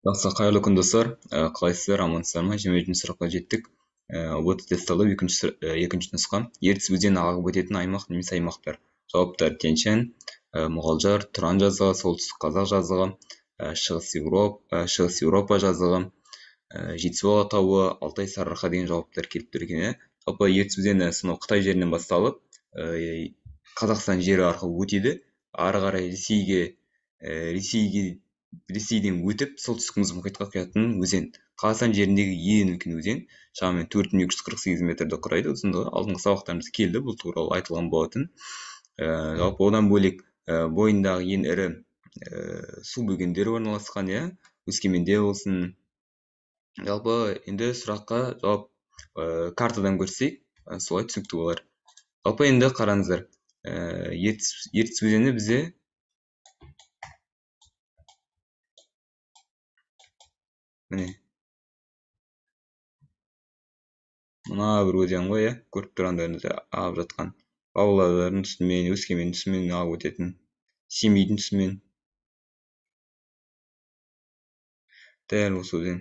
Жақсы, қайырлы күн достар. Қалайсыздар, амансыздар ма? 23 сұраққа жеттік. Вот тест алып, екінші нұсқа. Ертіс өзені ағып өтетін аймақ немесе аймақтар. Жауаптар: Тянь-Шань, Мұғалжар, Тұран жазығы, солтүстік қазақ жазығы, шығыс Еуропа жазығы, Жетісу алатауы, Алтай Сарыарқа деген жауаптар келіп тұр екен. Жалпы ертіс өзені сонау Қытай жерінен басталып, Қазақстан жері арқылы өтеді. Ары қарай Ресейден өтіп, солтүстік мұз мұхитқа құятын өзен. Қазақстан жеріндегі ең үлкен өзен. Шамамен 4248 метрді құрайды ұзындығы. Алдыңғы сабақтарымыз келді, бұл туралы айтылған болатын. Жалпы одан бөлек бойындағы ең ірі су бөгендері орналасқан, Өскеменде болсын. Жалпы енді сұраққа жауап картадан көрсек, солай түсінікті болар. Жалпы енді қараңыздар, ертіс өзені бізде міне мына бір өзен ғой, көріп тұрғандарыңыздай ағып жатқан. Павлодардың тұсымен, Өскемен тұсымен ағып өтетін, Семейдің тұсымен. Дәл осы өзен.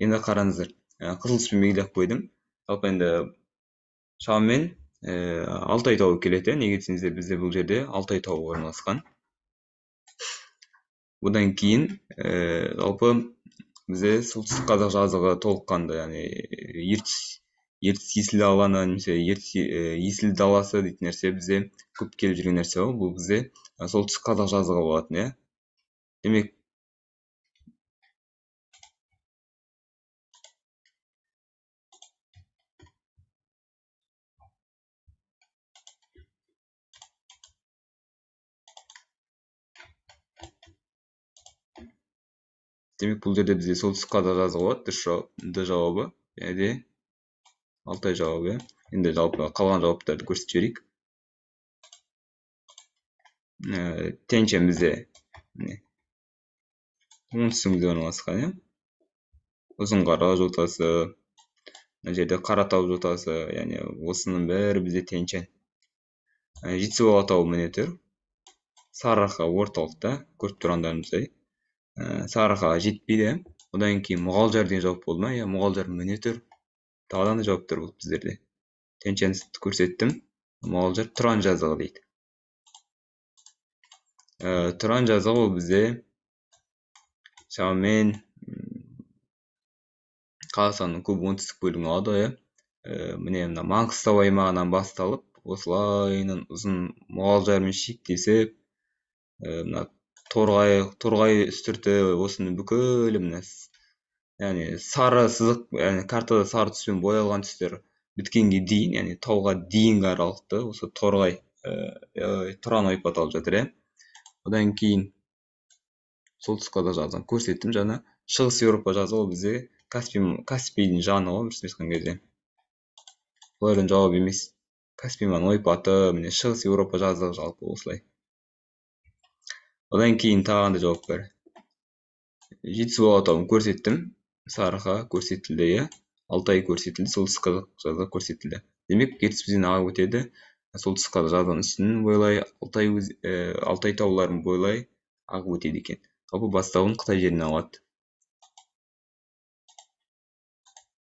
Енді қараңыздар, қызыл түспен белгілеп қойдым. Жалпы енді шамамен Алтай тауы келеді. Неге десеңіздер, бізде бұл жерде Алтай тауы орналасқан. Бұдан кейін жалпы бізде солтүстік қазақ жазығы толыққанды, яғни ертіс есіл алаңы немесе есіл даласы дейтін нәрсе бізде көп келіп жүрген нәрсе ғой. Бұл бізде солтүстік қазақ жазығы болатын, Демек бұл жерде бізде солтүстік қазақ жазығы болады. Д жауабы, яғни Алтай жауабы. Енді жалпы қалған жауаптарды көрсетіп жіберейік. Тянь-Шань бізде оңтүстігінде орналасқан, Ұзынқара жотасы, мына жерде Қаратау жотасы, яғни осының бәрі бізде Тянь-Шань. Жетісу алатауы міне тұр. Сарыарқа орталықта, көріп тұрғандарыңыздай. Сарыарқаға жетпейді. Одан кейін Мұғалжар деген жауап болды ма? Мұғалжар міне тұр. Тағыдан да жауаптар болды біздерде. Тянь-Шаньды көрсеттім. Мұғалжар Тұран жазығы дейді. Тұран жазығы ол бізде шамамен Қазақстанның көп оңтүстік бөлігін алады. Міне мына Маңғыстау аймағынан басталып, осылайынан ұзын Мұғалжармен шектесіп, мына Торғай үстірті, осының бүкілі міне, яғни сары сызық, яғни картада сары түспен боялған түстер біткенге дейін, яғни тауға дейінгі аралықты осы Торғай, Тұран ойпаты алып жатыр. Одан кейін солтүстік қазақ жазығын көрсеттім жаңа. Шығыс Еуропа жазығы бізде Каспийдің жаны ғой, дұрыс айтқан кезде. Олардың жауабы емес. Каспий ойпаты, міне Шығыс Еуропа жазығы жалпы осылай. Одан кейін тағында жауап бар. Жетісу алатауын көрсеттім. Сарыарқа көрсетілді, Алтай көрсетілді, солтүстік қазақ жазығы көрсетілді. Демек, ертіс өзені ағып өтеді. Солтүстік қазақ жазығының үстінен бойлай, Алтай тауларын бойлай ағып өтеді екен. Жалпы бастауын Қытай жерінен алады.